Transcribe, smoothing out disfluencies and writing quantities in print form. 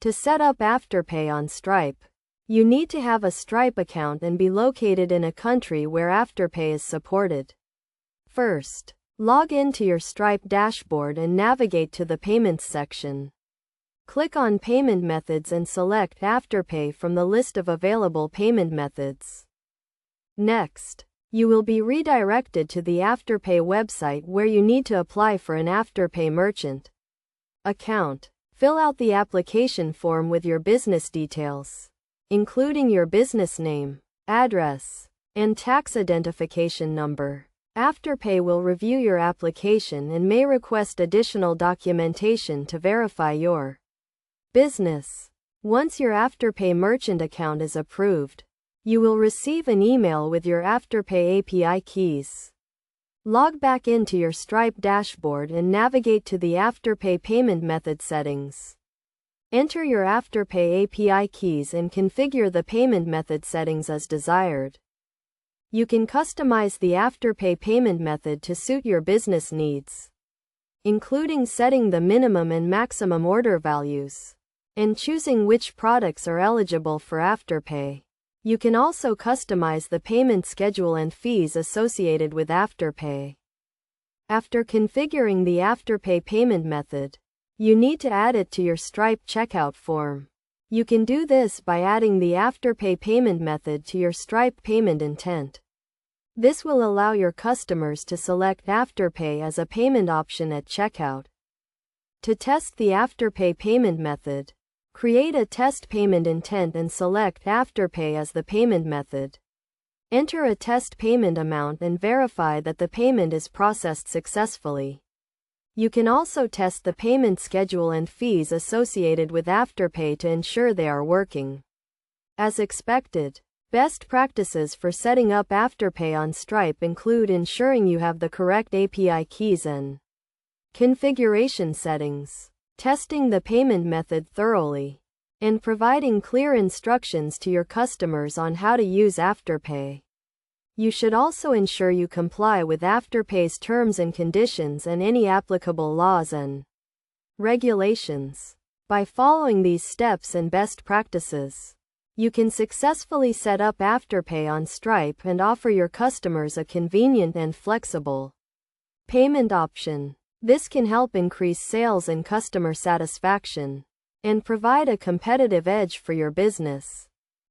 To set up Afterpay on Stripe, you need to have a Stripe account and be located in a country where Afterpay is supported. First, log into your Stripe dashboard and navigate to the Payments section. Click on Payment Methods and select Afterpay from the list of available payment methods. Next, you will be redirected to the Afterpay website where you need to apply for an Afterpay merchant account. Fill out the application form with your business details, including your business name, address, and tax identification number. Afterpay will review your application and may request additional documentation to verify your business. Once your Afterpay merchant account is approved, you will receive an email with your Afterpay API keys. Log back into your Stripe dashboard and navigate to the Afterpay payment method settings. Enter your Afterpay API keys and configure the payment method settings as desired. You can customize the Afterpay payment method to suit your business needs, including setting the minimum and maximum order values, and choosing which products are eligible for Afterpay. You can also customize the payment schedule and fees associated with Afterpay. After configuring the Afterpay payment method, you need to add it to your Stripe checkout form. You can do this by adding the Afterpay payment method to your Stripe payment intent. This will allow your customers to select Afterpay as a payment option at checkout. To test the Afterpay payment method, create a test payment intent and select Afterpay as the payment method. Enter a test payment amount and verify that the payment is processed successfully. You can also test the payment schedule and fees associated with Afterpay to ensure they are working as expected. Best practices for setting up Afterpay on Stripe include ensuring you have the correct API keys and configuration settings, testing the payment method thoroughly, and providing clear instructions to your customers on how to use Afterpay. You should also ensure you comply with Afterpay's terms and conditions and any applicable laws and regulations. By following these steps and best practices, you can successfully set up Afterpay on Stripe and offer your customers a convenient and flexible payment option. This can help increase sales and customer satisfaction, and provide a competitive edge for your business.